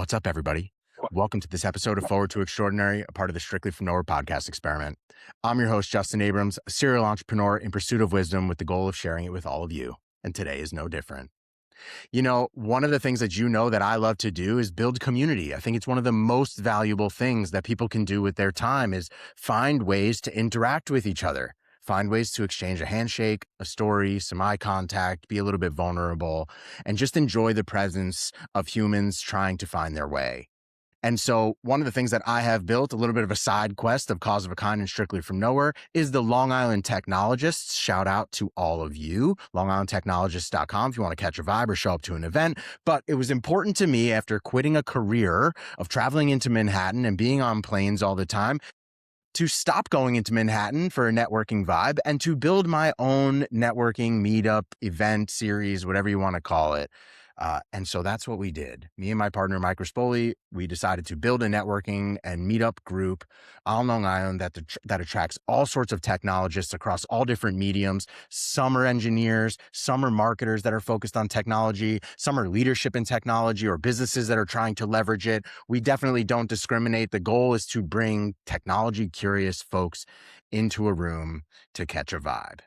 What's up, everybody? Welcome to this episode of Forward to Extraordinary, a part of the Strictly from Nowhere podcast experiment. I'm your host, Justin Abrams, a serial entrepreneur in pursuit of wisdom with the goal of sharing it with all of you. And today is no different. You know, one of the things that that I love to do is build community. I think it's one of the most valuable things that people can do with their time is find ways to interact with each other, find ways to exchange a handshake, a story, some eye contact, be a little bit vulnerable, and just enjoy the presence of humans trying to find their way. And so one of the things that I have built, a little bit of a side quest of Cause of a Kind and Strictly from Nowhere, is the Long Island Technologists. Shout out to all of you, longislandtechnologists.com if you want to catch a vibe or show up to an event. But it was important to me after quitting a career of traveling into Manhattan and being on planes all the time to stop going into Manhattan for a networking vibe and to build my own networking meetup event series, whatever you want to call it. And so that's what we did. Me and my partner, Mike Rispoli, we decided to build a networking and meetup group on Long Island that attracts all sorts of technologists across all different mediums. Some are engineers, some are marketers that are focused on technology, some are leadership in technology or businesses that are trying to leverage it. We definitely don't discriminate. The goal is to bring technology curious folks into a room to catch a vibe.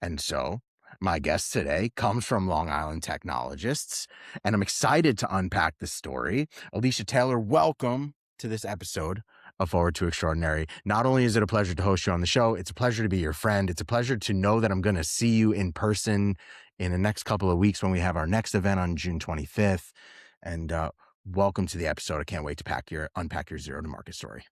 And so my guest today comes from Long Island Technologists, and I'm excited to unpack this story. Alesha Taylor, welcome to this episode of Forward to Extraordinary. Not only is it a pleasure to host you on the show, it's a pleasure to be your friend. It's a pleasure to know that I'm going to see you in person in the next couple of weeks when we have our next event on June 25th. And welcome to the episode. I can't wait to unpack your zero to market story.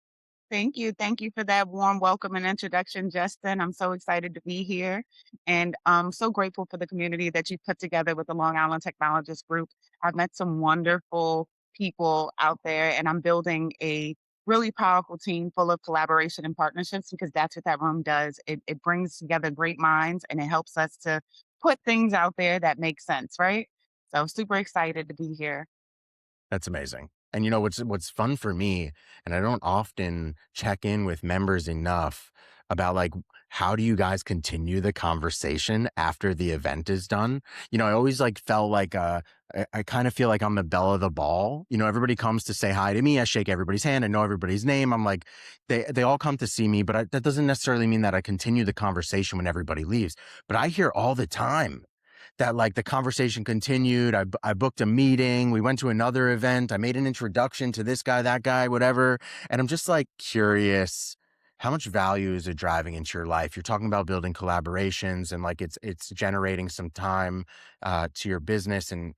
Thank you. Thank you for that warm welcome and introduction, Justin. I'm so excited to be here and I'm so grateful for the community that you put together with the Long Island Technologist Group. I've met some wonderful people out there and I'm building a really powerful team full of collaboration and partnerships because that's what that room does. It brings together great minds and it helps us to put things out there that make sense, right? So super excited to be here. That's amazing. And you know what's fun for me, and I don't often check in with members enough about like how do you guys continue the conversation after the event is done? You know, I always like felt like I kind of feel like I'm the belle of the ball. You know, everybody comes to say hi to me. I shake everybody's hand. I know everybody's name. I'm like, they all come to see me, but that doesn't necessarily mean that I continue the conversation when everybody leaves. But I hear all the time that like the conversation continued. I booked a meeting. We went to another event. I made an introduction to this guy, that guy, whatever. And I'm just like curious, how much value is it driving into your life? You're talking about building collaborations and like it's generating some time to your business. And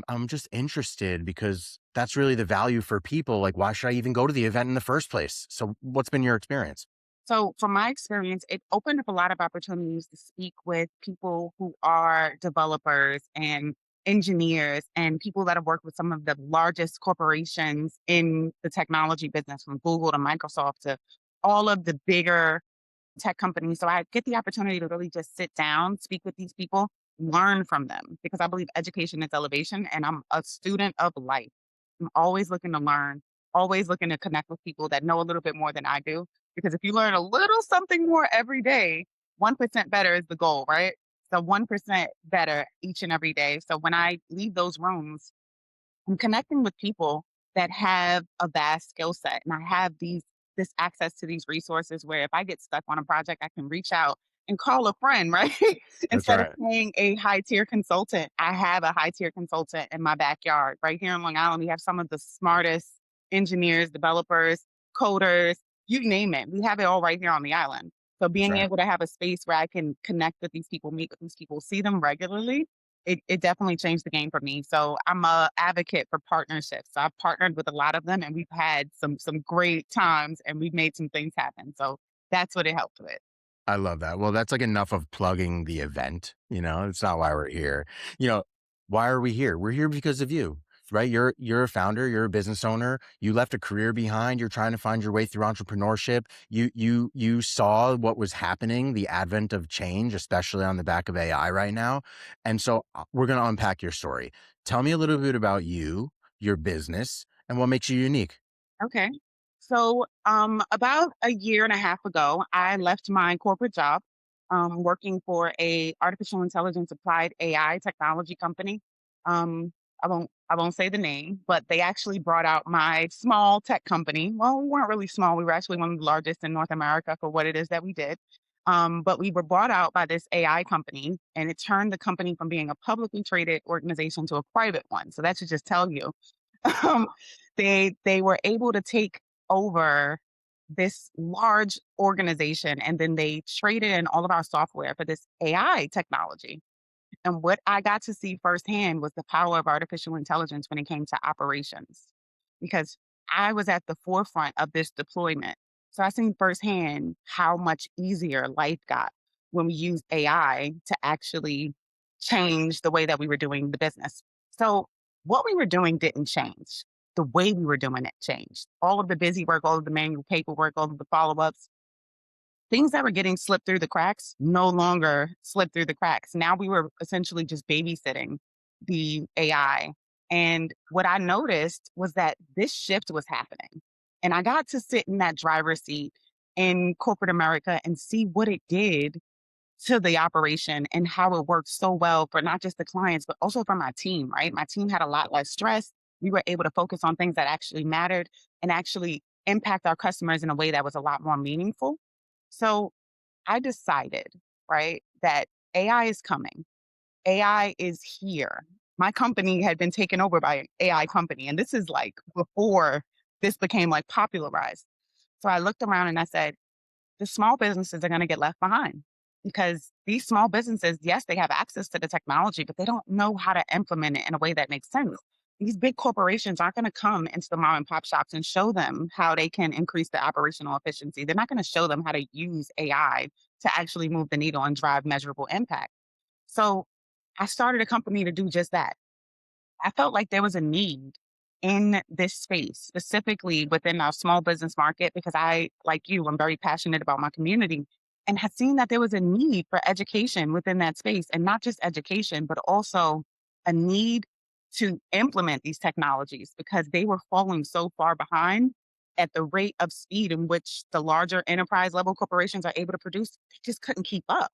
I'm just interested because that's really the value for people. Like, why should I even go to the event in the first place? So what's been your experience? So, from my experience, it opened up a lot of opportunities to speak with people who are developers and engineers and people that have worked with some of the largest corporations in the technology business, from Google to Microsoft to all of the bigger tech companies. So, I get the opportunity to really just sit down, speak with these people, learn from them because I believe education is elevation and I'm a student of life. I'm always looking to learn, always looking to connect with people that know a little bit more than I do. Because if you learn a little something more every day, 1% better is the goal, right? So 1% better each and every day. So when I leave those rooms, I'm connecting with people that have a vast skill set and I have this access to these resources where if I get stuck on a project, I can reach out and call a friend, right? That's Instead of right. paying a high tier consultant, I have a high tier consultant in my backyard. Right here in Long Island, we have some of the smartest engineers, developers, coders, you name it. We have it all right here on the island. So That's being right. able to have a space where I can connect with these people, meet with these people, see them regularly, it definitely changed the game for me. So I'm a advocate for partnerships. So I've partnered with a lot of them and we've had some great times and we've made some things happen. So that's what it helped with. I love that. Well, that's like enough of plugging the event. You know, it's not why we're here. You know, why are we here? We're here because of you, right? You're a founder. You're a business owner. You left a career behind. You're trying to find your way through entrepreneurship. You saw what was happening, the advent of change, especially on the back of AI right now. And so we're going to unpack your story. Tell me a little bit about you, your business, and what makes you unique. Okay. So about a year and a half ago, I left my corporate job working for a artificial intelligence applied AI technology company. I won't say the name, but they actually brought out my small tech company. Well, we weren't really small. We were actually one of the largest in North America for what it is that we did. But we were bought out by this AI company, and it turned the company from being a publicly traded organization to a private one. So that should just tell you um, they were able to take over this large organization, and then they traded in all of our software for this AI technology. And what I got to see firsthand was the power of artificial intelligence when it came to operations, because I was at the forefront of this deployment. So I seen firsthand how much easier life got when we used AI to actually change the way that we were doing the business. So what we were doing didn't change. The way we were doing it changed. All of the busy work, all of the manual paperwork, all of the follow ups, things that were getting slipped through the cracks no longer slipped through the cracks. Now we were essentially just babysitting the AI. And what I noticed was that this shift was happening. And I got to sit in that driver's seat in corporate America and see what it did to the operation and how it worked so well for not just the clients, but also for my team, right? My team had a lot less stress. We were able to focus on things that actually mattered and actually impact our customers in a way that was a lot more meaningful. So I decided, right, that AI is coming. AI is here. My company had been taken over by an AI company, and this is like before this became like popularized. So I looked around and I said, the small businesses are going to get left behind because these small businesses, yes, they have access to the technology, but they don't know how to implement it in a way that makes sense. These big corporations aren't going to come into the mom and pop shops and show them how they can increase their operational efficiency. They're not going to show them how to use AI to actually move the needle and drive measurable impact. So I started a company to do just that. I felt like there was a need in this space, specifically within our small business market, because I, like you, I'm very passionate about my community and had seen that there was a need for education within that space. And not just education, but also a need to implement these technologies because they were falling so far behind at the rate of speed in which the larger enterprise level corporations are able to produce. They just couldn't keep up.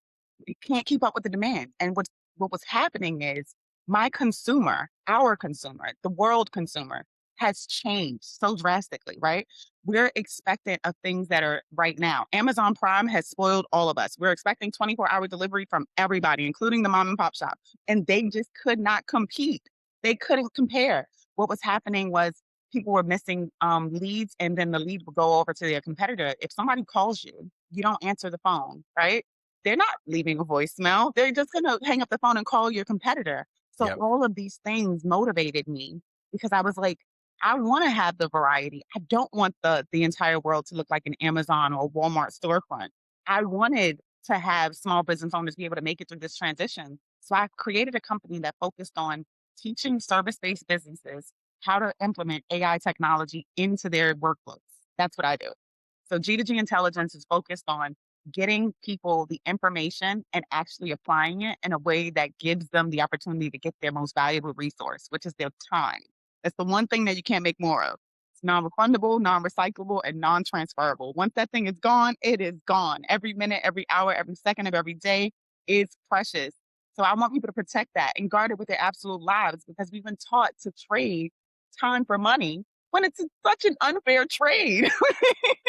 They can't keep up with the demand. And what was happening is my consumer, our consumer, the world consumer has changed so drastically, right? We're expectant of things that are right now. Amazon Prime has spoiled all of us. We're expecting 24-hour delivery from everybody, including the mom and pop shop. And they just could not compete. They couldn't compare. What was happening was people were missing leads, and then the lead would go over to their competitor. If somebody calls you, you don't answer the phone, right? They're not leaving a voicemail. They're just going to hang up the phone and call your competitor. So Yep. all of these things motivated me because I was like, I want to have the variety. I don't want the entire world to look like an Amazon or Walmart storefront. I wanted to have small business owners be able to make it through this transition. So I created a company that focused on teaching service-based businesses how to implement AI technology into their workflows. That's what I do. So G2G Intelligence is focused on getting people the information and actually applying it in a way that gives them the opportunity to get their most valuable resource, which is their time. That's the one thing that you can't make more of. It's non-refundable, non-recyclable, and non-transferable. Once that thing is gone, it is gone. Every minute, every hour, every second of every day is precious. So I want people to protect that and guard it with their absolute lives because we've been taught to trade time for money when it's such an unfair trade.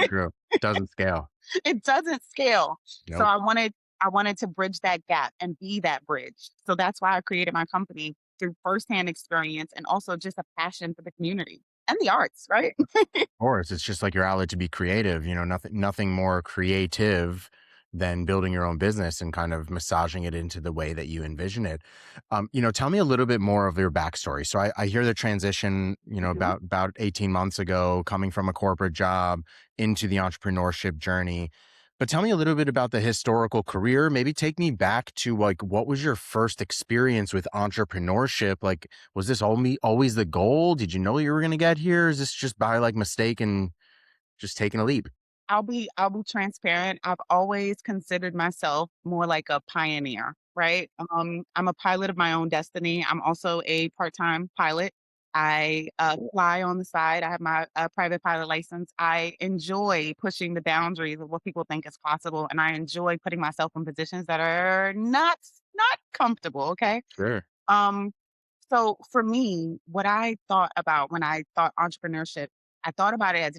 True. Doesn't scale. It doesn't scale. So Nope. I wanted to bridge that gap and be that bridge. So that's why I created my company through firsthand experience and also just a passion for the community and the arts, right? Of course, it's just like your outlet to be creative, nothing more creative than building your own business and kind of massaging it into the way that you envision it. Tell me a little bit more of your backstory. So I hear the transition, Mhm. about 18 months ago, coming from a corporate job into the entrepreneurship journey. But tell me a little bit about the historical career. Maybe take me back to like what was your first experience with entrepreneurship? Like, was this always the goal? Did you know you were going to get here? Is this just by like mistake and just taking a leap? I'll be transparent. I've always considered myself more like a pioneer, right? I'm a pilot of my own destiny. I'm also a part-time pilot. I fly on the side. I have my private pilot license. I enjoy pushing the boundaries of what people think is possible, and I enjoy putting myself in positions that are not comfortable. Okay. Sure. Um, So for me, what I thought about when I thought entrepreneurship, I thought about it as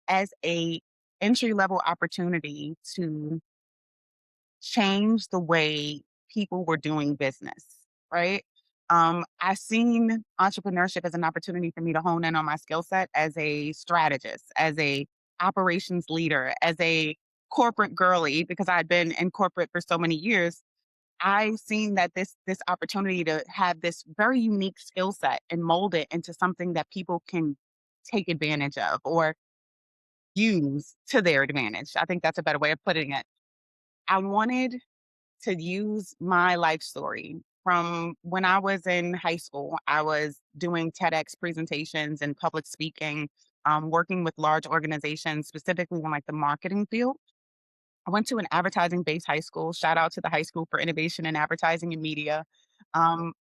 as a entry level opportunity to change the way people were doing business, right? I seen entrepreneurship as an opportunity for me to hone in on my skill set as a strategist, as a operations leader, as a corporate girly, because I'd been in corporate for so many years. I seen that this opportunity to have this very unique skill set and mold it into something that people can take advantage of or use to their advantage. I think that's a better way of putting it. I wanted to use my life story from when I was in high school. I was doing TEDx presentations and public speaking, working with large organizations, specifically in like the marketing field. I went to an advertising based high school. Shout out to the High School for Innovation in Advertising and Media.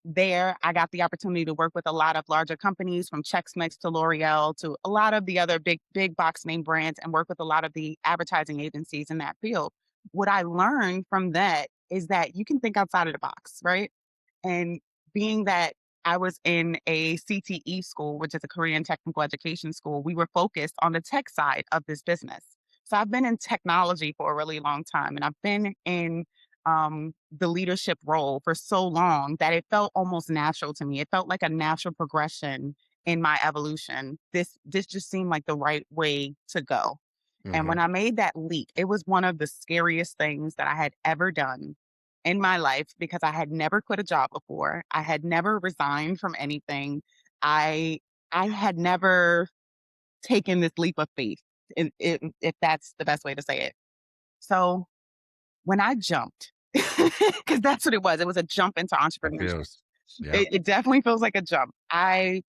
There, I got the opportunity to work with a lot of larger companies from Chex Mix to L'Oreal to a lot of the other big box name brands and work with a lot of the advertising agencies in that field. What I learned from that is that you can think outside of the box, right? And being that I was in a CTE school, which is a Korean technical education school, we were focused on the tech side of this business. So I've been in technology for a really long time, and I've been in the leadership role for so long that it felt almost natural to me. It felt like a natural progression in my evolution. This just seemed like the right way to go. And Hmm. when I made that leap, it was one of the scariest things that I had ever done in my life because I had never quit a job before. I had never resigned from anything. I I had never taken this leap of faith, if that's the best way to say it. So when I jumped, because that's what it was a jump into That entrepreneurship. feels, yeah. It definitely feels like a jump. I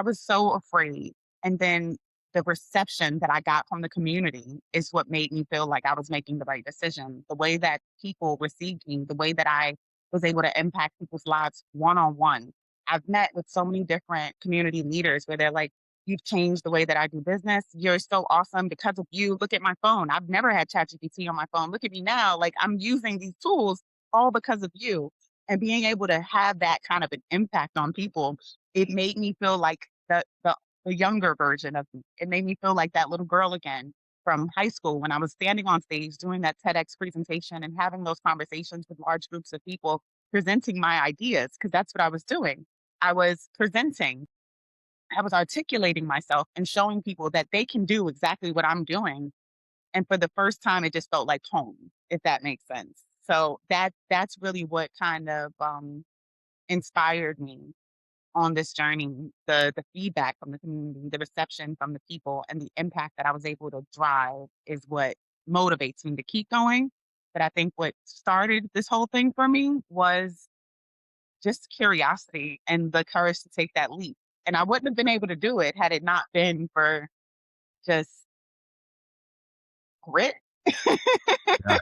was so afraid. And then the reception that I got from the community is what made me feel like I was making the right decision. The way that people received me, the way that I was able to impact people's lives one on one. I've met with so many different community leaders where they're like, "You've changed the way that I do business. You're so awesome because of you. Look at my phone. I've never had ChatGPT on my phone. Look at me now. Like I'm using these tools all because of you." And being able to have that kind of an impact on people, it made me feel like the younger version of me. It made me feel like that little girl again from high school when I was standing on stage doing that TEDx presentation and having those conversations with large groups of people, presenting my ideas, because that's what I was doing. I was presenting, I was articulating myself and showing people that they can do exactly what I'm doing. And for the first time, it just felt like home, if that makes sense. So that's really what kind of inspired me on this journey, the feedback from the community, the reception from the people, and the impact that I was able to drive is what motivates me to keep going. But I think what started this whole thing for me was just curiosity and the courage to take that leap. And I wouldn't have been able to do it had it not been for just grit. Yeah.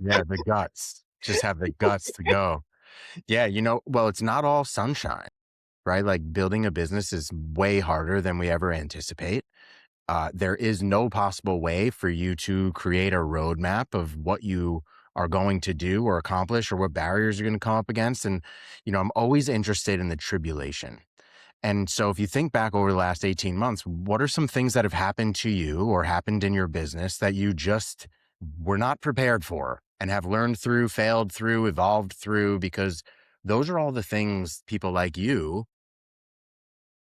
Yeah. The guts. Just have the guts to go. Yeah. Well, it's not all sunshine, right? Like building a business is way harder than we ever anticipate. There is no possible way for you to create a roadmap of what you are going to do or accomplish or what barriers you're going to come up against. And, I'm always interested in the tribulation. And so if you think back over the last 18 months, what are some things that have happened to you or happened in your business that you just were not prepared for and have learned through, failed through, evolved through? Because those are all the things people like you,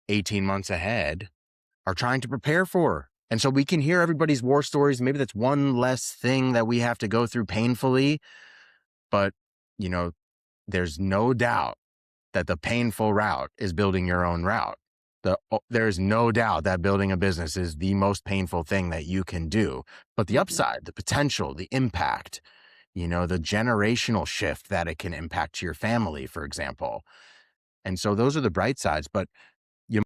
18 months ahead, are trying to prepare for. And so we can hear everybody's war stories. Maybe that's one less thing that we have to go through painfully. But, you know, there's no doubt that the painful route is building your own route. There's no doubt that building a business is the most painful thing that you can do. But the Mhm. upside, the potential, the impact, the generational shift that it can impact to your family, for example. And so those are the bright sides. But you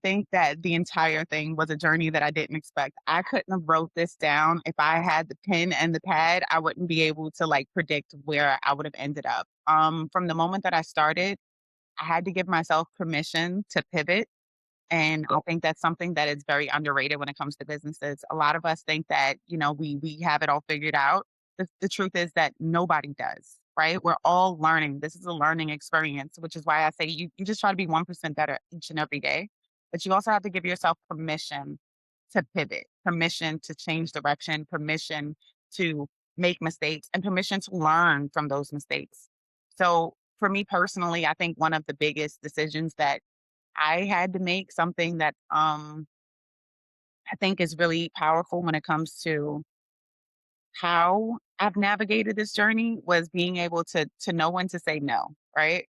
Think that the entire thing was a journey that I didn't expect. I couldn't have wrote this down if I had the pen and the pad. I wouldn't be able to like predict where I would have ended up. From the moment that I started, I had to give myself permission to pivot. And I think that's something that is very underrated when it comes to businesses. A lot of us think that, we have it all figured out. the truth is that nobody does, right? We're all learning. This is a learning experience, which is why I say you just try to be 1% better each and every day. But you also have to give yourself permission to pivot, permission to change direction, permission to make mistakes, and permission to learn from those mistakes. So for me personally, I think one of the biggest decisions that I had to make, something that I think is really powerful when it comes to how I've navigated this journey, was being able to know when to say no, right?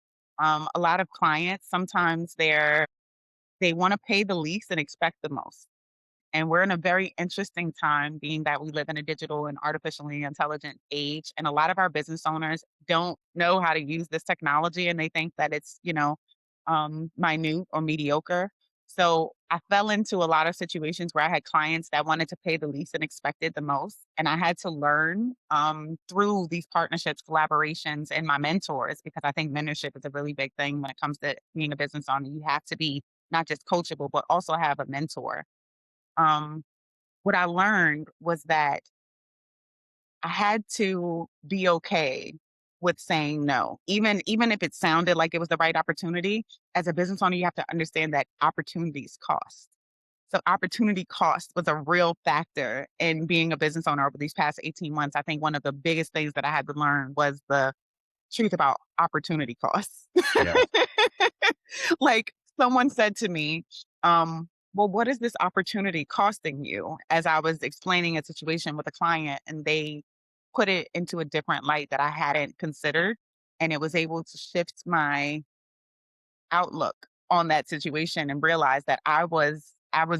A lot of clients sometimes they want to pay the least and expect the most. And we're in a very interesting time, being that we live in a digital and artificially intelligent age. And a lot of our business owners don't know how to use this technology, and they think that it's, minute or mediocre. So I fell into a lot of situations where I had clients that wanted to pay the least and expected the most. And I had to learn through these partnerships, collaborations, and my mentors, because I think mentorship is a really big thing when it comes to being a business owner. You have to be not just coachable, but also have a mentor. um, what I learned was that I had to be okay with saying no. Even if it sounded like it was the right opportunity, as a business owner, you have to understand that opportunities cost. So opportunity cost was a real factor in being a business owner over these past 18 months. I think one of the biggest things that I had to learn was the truth about opportunity costs. Yeah. Like, someone said to me, well, what is this opportunity costing you? As I was explaining a situation with a client, and they put it into a different light that I hadn't considered. And it was able to shift my outlook on that situation, and realize that I was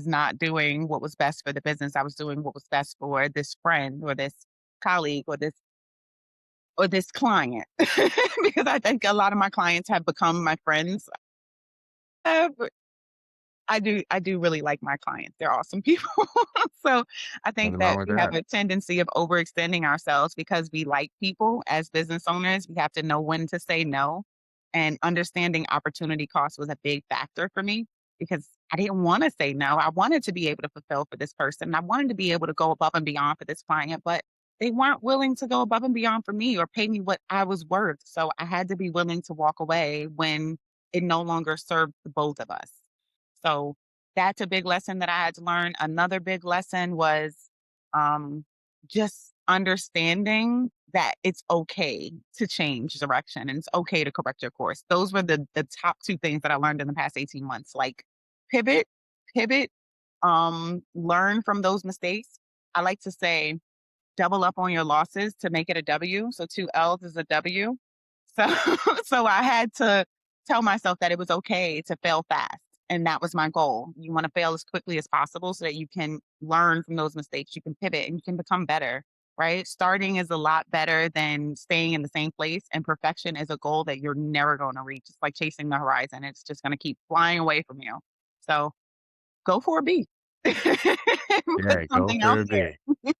not doing what was best for the business. I was doing what was best for this friend or this colleague or this client. Because I think a lot of my clients have become my friends. But I do really like my clients. They're awesome people. So I think Nothing wrong that with we have that. a tendency of overextending ourselves because we like people. As business owners, we have to know when to say no. And understanding opportunity cost was a big factor for me, because I didn't want to say no. I wanted to be able to fulfill for this person. I wanted to be able to go above and beyond for this client, but they weren't willing to go above and beyond for me or pay me what I was worth. So I had to be willing to walk away when it no longer served the both of us. So that's a big lesson that I had to learn. Another big lesson was um, just understanding that it's okay to change direction and it's okay to correct your course. Those were the top two things that I learned in the past 18 months. Like, pivot, pivot, learn from those mistakes. I like to say double up on your losses to make it a W. So two L's is a W. So so I had to tell myself that it was okay to fail fast. And that was my goal. You want to fail as quickly as possible so that you can learn from those mistakes. You can pivot and you can become better, right? Starting is a lot better than staying in the same place. And perfection is a goal that you're never going to reach. It's like chasing the horizon. It's just going to keep flying away from you. So go for a B. Put Yeah, go something for out a there. B.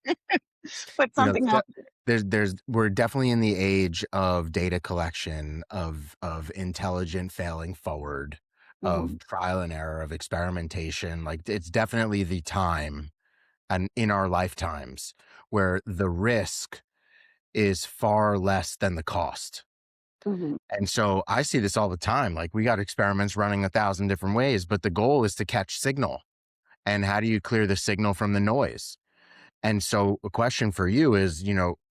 Put something out there. There's we're definitely in the age of data collection, of intelligent failing forward, of Mhm. trial and error, of experimentation. Like, it's definitely the time and in our lifetimes where the risk is far less than the cost. Mhm. And so I see this all the time. Like, we got experiments running 1,000 different ways, but the goal is to catch signal. And how do you clear the signal from the noise? And so a question for you is,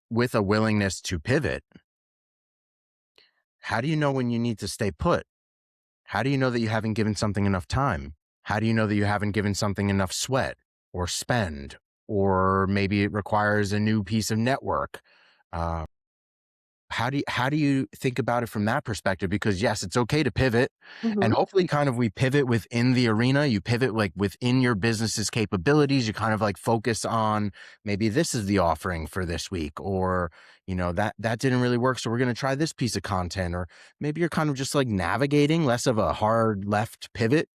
with a willingness to pivot, how do you know when you need to stay put? How do you know that you haven't given something enough time? How do you know that you haven't given something enough sweat or spend? Or maybe it requires a new piece of network. Uh, how do you think about it from that perspective? Because yes, it's okay to pivot, and Mhm. hopefully kind of we pivot within the arena. You pivot like within your business's capabilities. You kind of like focus on, maybe this is the offering for this week, or that didn't really work, so we're going to try this piece of content. Or maybe you're kind of just like navigating, less of a hard left pivot.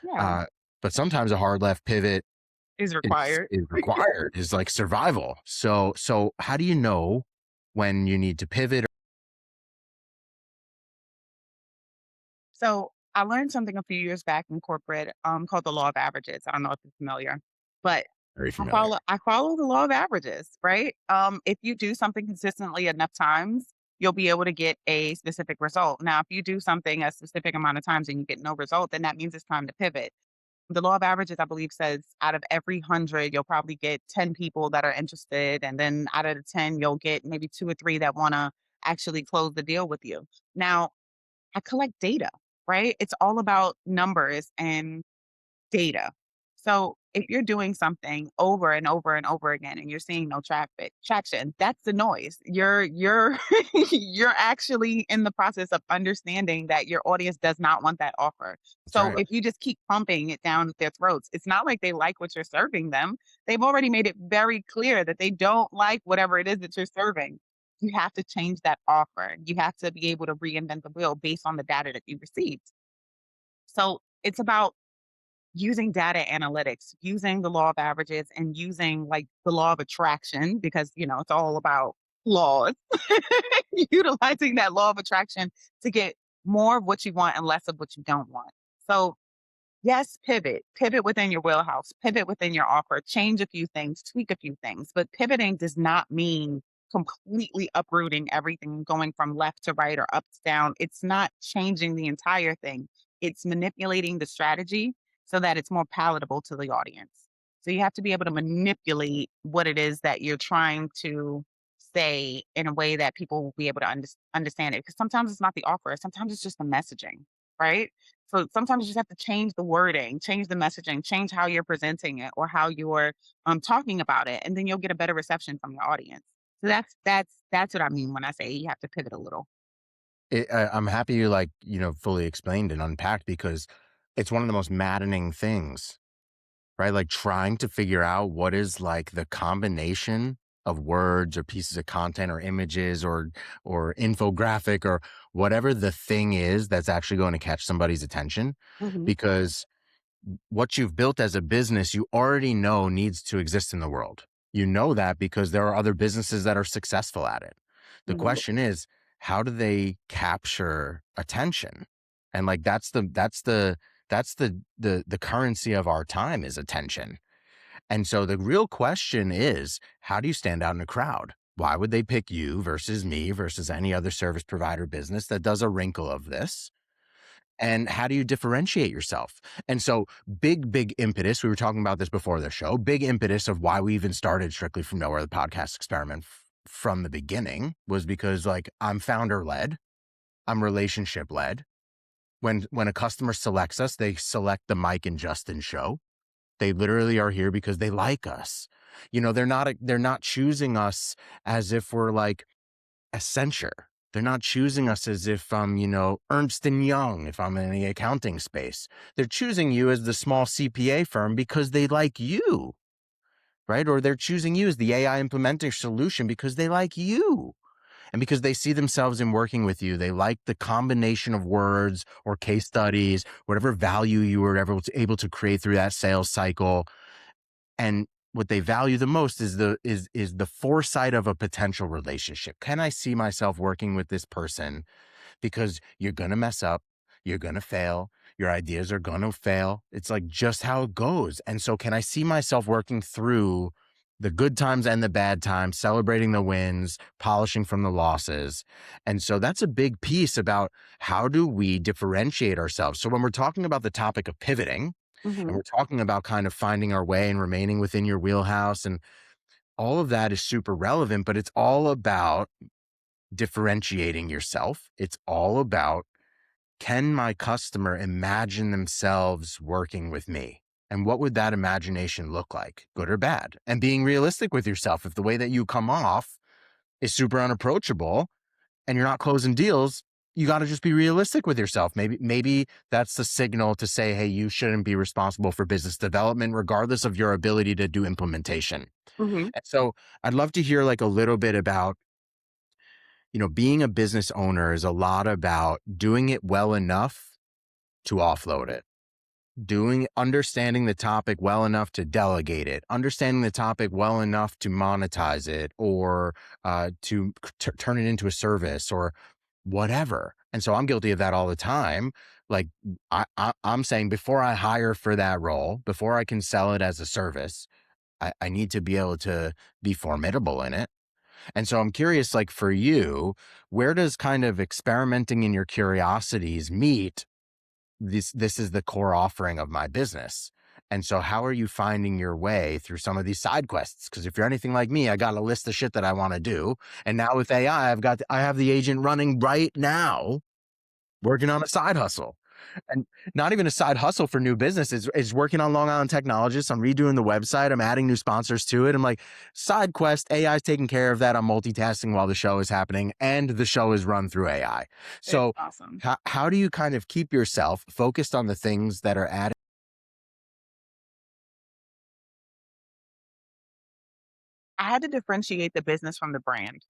Yeah, uh, but sometimes a hard left pivot is is required. is required, is like survival. So how do you know when you need to pivot? So I learned something a few years back in corporate, called the law of averages. I don't know if you're familiar, but Very I familiar. follow the law of averages, right? If you do something consistently enough times, you'll be able to get a specific result. Now, if you do something a specific amount of times and you get no result, then that means it's time to pivot. The law of averages, I believe, says out of every 100, you'll probably get 10 people that are interested. And then out of the 10, you'll get maybe two or three that want to actually close the deal with you. Now, I collect data, right? It's all about numbers and data. So if you're doing something over and over and over again and you're seeing no traffic traction, that's the noise. You're you're actually in the process of understanding that your audience does not want that offer. That's So right. if you just keep pumping it down their throats, it's not like they like what you're serving them. They've already made it very clear that they don't like whatever it is that you're serving. You have to change that offer. You have to be able to reinvent the wheel based on the data that you received. So it's about using data analytics, using the law of averages and using like the law of attraction, because, it's all about laws, utilizing that law of attraction to get more of what you want and less of what you don't want. So yes, pivot within your wheelhouse, pivot within your offer, change a few things, tweak a few things. But pivoting does not mean completely uprooting everything, going from left to right or up to down. It's not changing the entire thing, it's manipulating the strategy so that it's more palatable to the audience. So you have to be able to manipulate what it is that you're trying to say in a way that people will be able to understand it. Because sometimes it's not the offer, sometimes it's just the messaging, right? So sometimes you just have to change the wording, change the messaging, change how you're presenting it or how you're talking about it, and then you'll get a better reception from your audience. So that's what I mean when I say you have to pivot a little. I'm happy you fully explained and unpacked because it's one of the most maddening things, right? Like trying to figure out what is like the combination of words or pieces of content or images or infographic or whatever the thing is that's actually going to catch somebody's attention Hmm. because what you've built as a business, you already know needs to exist in the world. You know that because there are other businesses that are successful at it. The Hmm. question is, how do they capture attention? And like that's the currency of our time is attention. And so the real question is, how do you stand out in a crowd? Why would they pick you versus me versus any other service provider business that does a wrinkle of this? And how do you differentiate yourself? And so big impetus, we were talking about this before the show, big impetus of why we even started Strictly from Nowhere, the podcast experiment from the beginning was because like I'm founder led, I'm relationship led. When a customer selects us, they select the Mike and Justin show. They literally are here because they like us. They're not choosing us as if we're like Accenture. They're not choosing us as if I'm, Ernst and Young, if I'm in the accounting space. They're choosing you as the small CPA firm because they like you, right? Or they're choosing you as the AI implementing solution because they like you and because they see themselves in working with you. They like the combination of words or case studies, whatever value you were ever able to create through that sales cycle. And what they value the most is the foresight of a potential relationship. Can I see myself working with this person? Because you're going to mess up, you're going to fail, your ideas are going to fail. It's like just how it goes. And so can I see myself working through the good times and the bad times, celebrating the wins, polishing from the losses? And so that's a big piece about how do we differentiate ourselves. So when we're talking about the topic of pivoting, and Hmm. we're talking about kind of finding our way and remaining within your wheelhouse, and all of that is super relevant, but it's all about differentiating yourself. It's all about, can my customer imagine themselves working with me? And what would that imagination look like, good or bad? And being realistic with yourself. If the way that you come off is super unapproachable and you're not closing deals, you got to just be realistic with yourself. Maybe that's the signal to say, hey, you shouldn't be responsible for business development, regardless of your ability to do implementation. Hmm. And so I'd love to hear like a little bit about, being a business owner is a lot about doing it well enough to offload it, understanding the topic well enough to delegate it, understanding the topic well enough to monetize it or to turn it into a service or whatever. And so I'm guilty of that all the time. Like I'm saying, before I hire for that role, before I can sell it as a service, I need to be able to be formidable in it. And so I'm curious, like for you, where does kind of experimenting in your curiosities meet this is the core offering of my business? And so how are you finding your way through some of these side quests? Because if you're anything like me, I got a list of shit that I want to do. And now with AI, I have the agent running right now, working on a side hustle. And not even a side hustle for new business is working on Long Island Technologists. I'm redoing the website. I'm adding new sponsors to it. I'm like, side quest, AI is taking care of that. I'm multitasking while the show is happening, and the show is run through AI. It's So awesome. how do you kind of keep yourself focused on the things that are adding? I had to differentiate the business from the brand,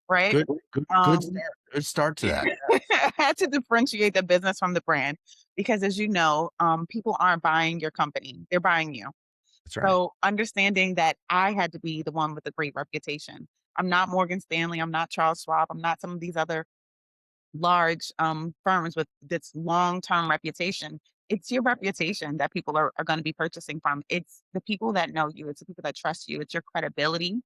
right? Good Um, start. Good start to that. I had to differentiate the business from the brand because, as you know, people aren't buying your company; they're buying you. That's right. So, understanding that I had to be the one with a great reputation. I'm not Morgan Stanley. I'm not Charles Schwab. I'm not some of these other large firms with this long-term reputation. It's your reputation that people are going to be purchasing from. It's the people that know you. It's the people that trust you. It's your credibility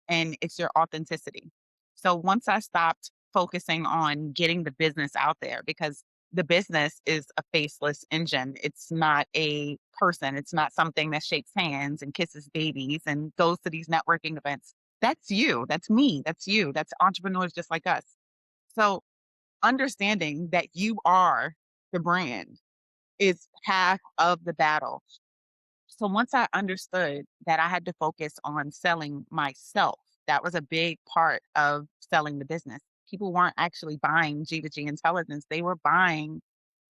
and it's your authenticity. So once I stopped focusing on getting the business out there, because the business is a faceless engine. It's not a person. It's not something that shakes hands and kisses babies and goes to these networking events. That's you. That's me. That's you. That's entrepreneurs just like us. So understanding that you are the brand is half of the battle. So once I understood that I had to focus on selling myself, that was a big part of selling the business. People weren't actually buying G2G Intelligence, they were buying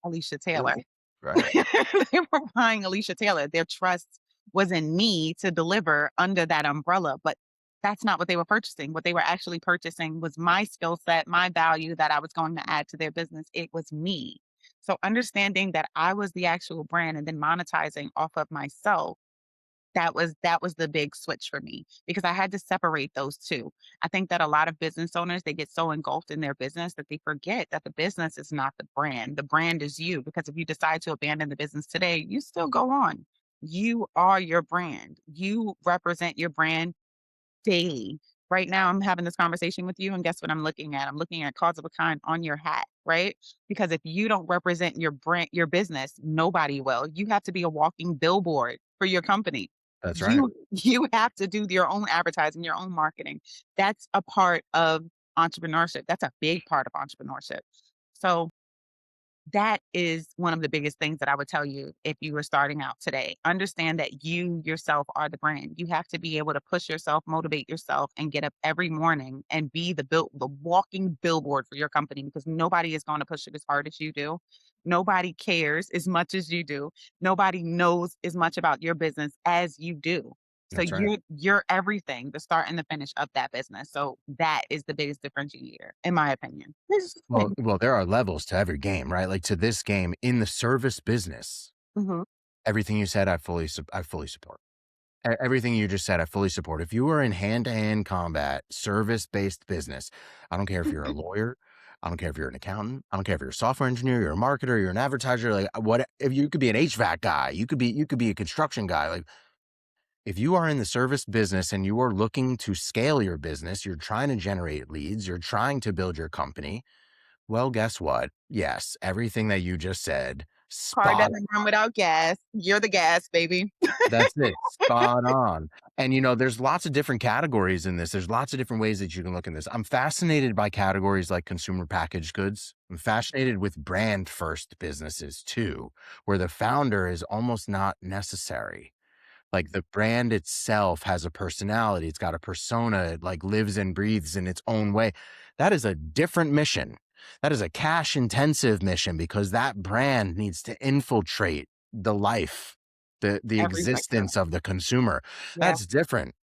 Alesha Taylor. Right. They were buying Alesha Taylor. Their trust was in me to deliver under that umbrella, but that's not what they were purchasing. What they were actually purchasing was my skill set, my value that I was going to add to their business. It was me. So understanding that I was the actual brand and then monetizing off of myself, that was the big switch for me because I had to separate those two. I think that a lot of business owners, they get so engulfed in their business that they forget that the business is not the brand. The brand is you, because if you decide to abandon the business today, you still go on. You are your brand. You represent your brand daily. Right now, I'm having this conversation with you, and guess what I'm looking at? I'm looking at Cause of a Kind on your hat, right? Because if you don't represent your brand, your business, nobody will. You have to be a walking billboard for your company. That's right. You have to do your own advertising, your own marketing. That's a part of entrepreneurship. That's a big part of entrepreneurship. So that is one of the biggest things that I would tell you if you were starting out today. Understand that you yourself are the brand. You have to be able to push yourself, motivate yourself, and get up every morning and be the walking billboard for your company because nobody is going to push it as hard as you do. Nobody cares as much as you do. Nobody knows as much about your business as you do. So That's right. you're everything, the start and the finish of that business. So that is the biggest differentiator, in my opinion. Well, there are levels to every game, right? Like to this game in the service business, Mhm. everything you said, I fully support. Everything you just said, I fully support. If you are in hand-to-hand combat, service-based business, I don't care if you're a lawyer, I don't care if you're an accountant, I don't care if you're a software engineer, you're a marketer, you're an advertiser, like what if you could be an HVAC guy, you could be a construction guy. Like if you are in the service business and you are looking to scale your business, you're trying to generate leads, you're trying to build your company. Well, guess what? Yes, everything that you just said, Car spot doesn't run without gas. You're the gas, baby. That's it. Spot on. And there's lots of different categories in this. There's lots of different ways that you can look at this. I'm fascinated by categories like consumer packaged goods. I'm fascinated with brand first businesses too, where the founder is almost not necessary. Like the brand itself has a personality. It's got a persona. It like lives and breathes in its own way. That is a different mission. That is a cash intensive mission because that brand needs to infiltrate the life, the Every sector. existence of the consumer. Yeah. That's different.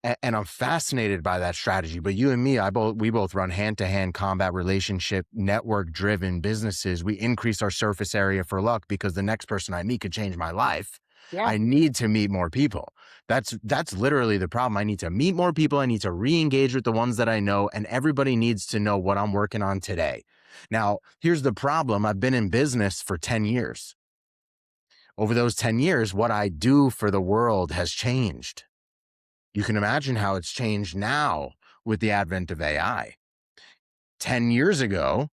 And I'm fascinated by that strategy. But you and me, we both run hand-to-hand combat relationship, network-driven businesses. We increase our surface area for luck because the next person I meet could change my life. Yeah. I need to meet more people. That's literally the problem. I need to meet more people. I need to re-engage with the ones that I know, and everybody needs to know what I'm working on today. Now, here's the problem. I've been in business for 10 years. Over those 10 years, what I do for the world has changed. You can imagine how it's changed now with the advent of AI. 10 years ago,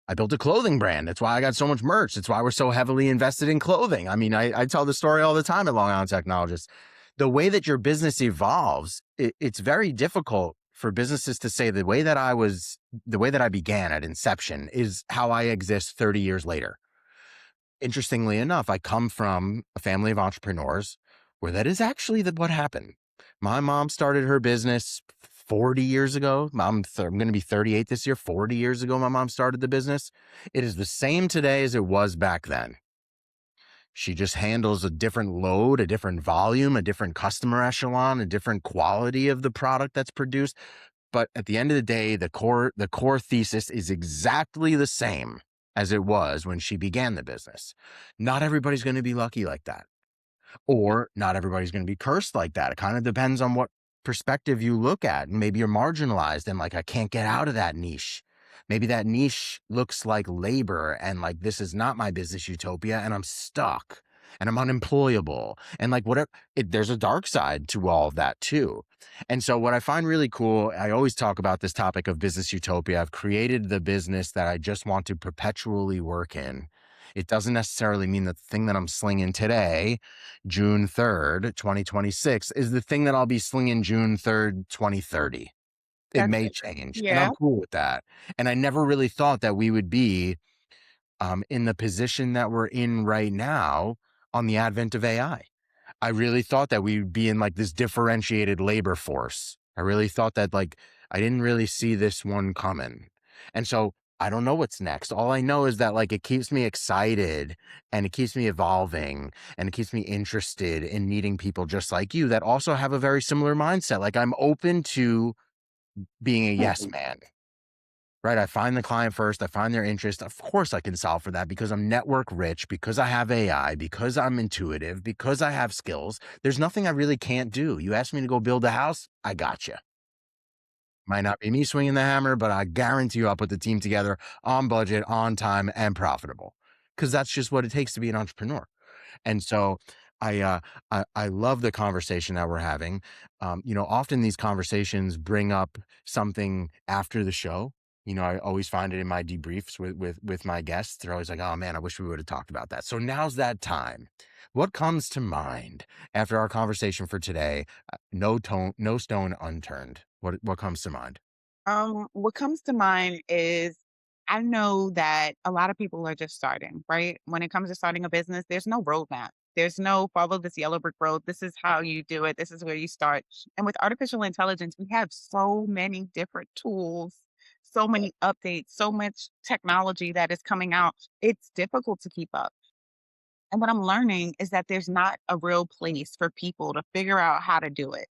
I built a clothing brand. That's why I got so much merch. That's why we're so heavily invested in clothing. I mean, I tell the story all the time at Long Island Technologists. The way that your business evolves, it's very difficult for businesses to say the way that I began at inception is how I exist 30 years later. Interestingly enough, I come from a family of entrepreneurs where that is actually what happened. My mom started her business 40 years ago. I'm going to be 38 this year. 40 years ago, my mom started the business. It is the same today as it was back then. She just handles a different load, a different volume, a different customer echelon, a different quality of the product that's produced. But at the end of the day, the core thesis is exactly the same as it was when she began the business. Not everybody's going to be lucky like that, or not everybody's going to be cursed like that. It kind of depends on what perspective you look at. Maybe you're marginalized and like, I can't get out of that niche. Maybe that niche looks like labor and like, this is not my business utopia and I'm stuck and I'm unemployable and like whatever. There's a dark side to all of that too. And so what I find really cool, I always talk about this topic of business utopia. I've created the business that I just want to perpetually work in. It doesn't necessarily mean that the thing that I'm slinging today, June 3rd, 2026, is the thing that I'll be slinging June 3rd, 2030. It That's may it. change, and Yeah. I'm cool with that. And I never really thought that we would be in the position that we're in right now on the advent of AI. I really thought that we'd be in like this differentiated labor force. I really thought that like I didn't really see this one coming. And so I don't know what's next. All I know is that like it keeps me excited and it keeps me evolving and it keeps me interested in meeting people just like you that also have a very similar mindset. Like I'm open to being a yes man. Right. I find the client first. I find their interest. Of course, I can solve for that because I'm network rich, because I have AI, because I'm intuitive, because I have skills. There's nothing I really can't do. You ask me to go build a house, I got you. Might not be me swinging the hammer, but I guarantee you I'll put the team together on budget, on time, and profitable because that's just what it takes to be an entrepreneur. And so I, uh, I love the conversation that we're having. Often these conversations bring up something after the show. I always find it in my debriefs with my guests. They're always like, "Oh man, I wish we would have talked about that." So now's that time. What comes to mind after our conversation for today? No stone unturned. What comes to mind? What comes to mind is I know that a lot of people are just starting, right? When it comes to starting a business, there's no roadmap. There's no follow this yellow brick road. This is how you do it. This is where you start. And with artificial intelligence, we have so many different tools, so many updates, so much technology that is coming out. It's difficult to keep up. And what I'm learning is that there's not a real place for people to figure out how to do it,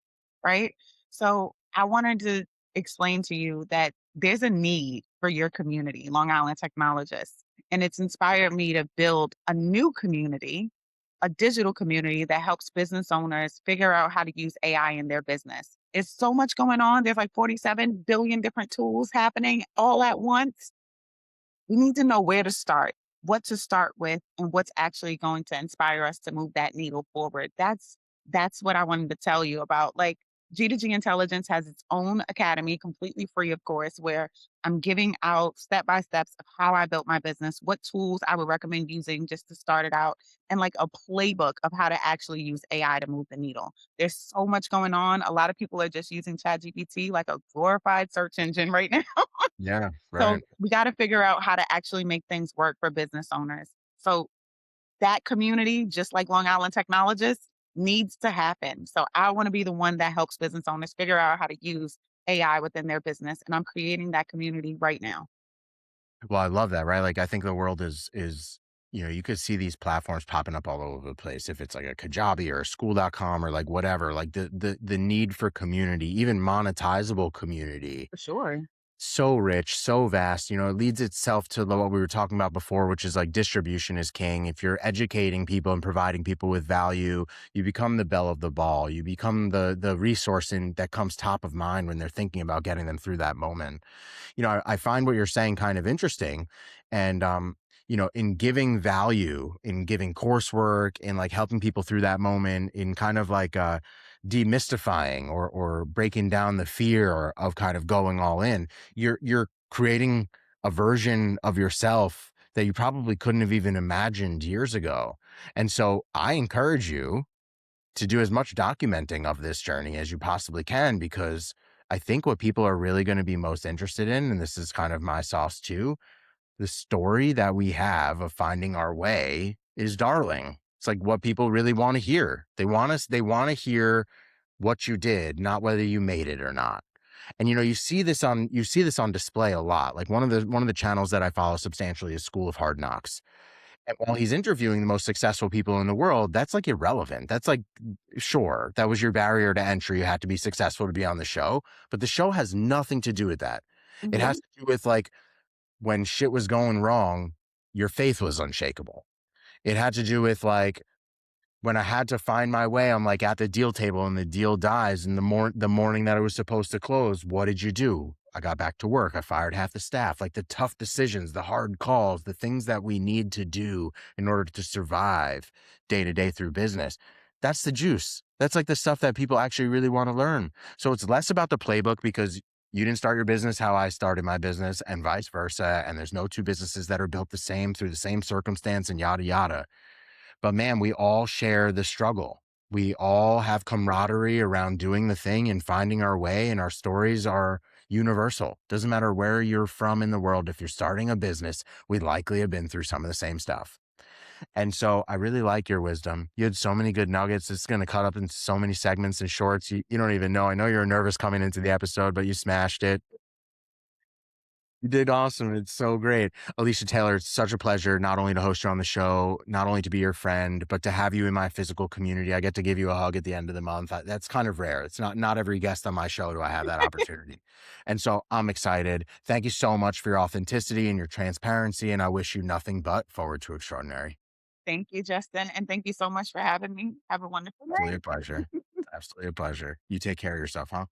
right? So I wanted to explain to you that there's a need for your community, Long Island technologists. And it's inspired me to build a new community, a digital community that helps business owners figure out how to use AI in their business. It's so much going on. There's like 47 billion different tools happening all at once. We need to know where to start, what to start with, and what's actually going to inspire us to move that needle forward. That's what I wanted to tell you about. Like G2G Intelligence has its own academy, completely free, of course, where I'm giving out step by steps of how I built my business, what tools I would recommend using just to start it out, and like a playbook of how to actually use AI to move the needle. There's so much going on. A lot of people are just using ChatGPT like a glorified search engine right now. Yeah, So right. we got to figure out how to actually make things work for business owners. So that community, just like Long Island technologists, needs to happen. So I want to be the one that helps business owners figure out how to use AI within their business. And I'm creating that community right now. Well, I love that, right? Like, I think the world is, you could see these platforms popping up all over the place. If it's like a Kajabi or a school.com or like whatever, like the need for community, even monetizable community, For sure. so rich, so vast, it leads itself to what we were talking about before, which is like distribution is king. If you're educating people and providing people with value, you become the belle of the ball. You become the resource that comes top of mind when they're thinking about getting them through that moment. I find what you're saying kind of interesting. And, in giving value, in giving coursework, in like helping people through that moment, in kind of like demystifying or breaking down the fear of kind of going all in. You're creating a version of yourself that you probably couldn't have even imagined years ago. And so I encourage you to do as much documenting of this journey as you possibly can, because I think what people are really going to be most interested in, and this is kind of my sauce too, the story that we have of finding our way is darling. It's like what people really want to hear. They want to hear what you did, not whether you made it or not. And you see this on display a lot. Like one of the channels that I follow substantially is School of Hard Knocks. And while he's interviewing the most successful people in the world, that's like irrelevant. That's like, sure, that was your barrier to entry. You had to be successful to be on the show, but the show has nothing to do with that. It has Mhm. to do with like when shit was going wrong, your faith was unshakable. It had to do with like when I had to find my way, I'm like at the deal table and the deal dies. And the morning that it was supposed to close, what did you do? I got back to work. I fired half the staff. Like the tough decisions, the hard calls, the things that we need to do in order to survive day to day through business. That's the juice. That's like the stuff that people actually really want to learn. So it's less about the playbook, because you didn't start your business how I started my business and vice versa. And there's no two businesses that are built the same through the same circumstance and yada, yada. But man, we all share the struggle. We all have camaraderie around doing the thing and finding our way, and our stories are universal. Doesn't matter where you're from in the world. If you're starting a business, we likely have been through some of the same stuff. And so I really like your wisdom. You had so many good nuggets. It's going to cut up into so many segments and shorts. You don't even know. I know you're nervous coming into the episode, but you smashed it. You did awesome. It's so great. Alesha Taylor, it's such a pleasure not only to host you on the show, not only to be your friend, but to have you in my physical community. I get to give you a hug at the end of the month. That's kind of rare. It's not every guest on my show do I have that opportunity. And so I'm excited. Thank you so much for your authenticity and your transparency. And I wish you nothing but forward to extraordinary. Thank you, Justin, and thank you so much for having me. Have a wonderful Absolutely a day. pleasure. Absolutely a pleasure. You take care of yourself, huh?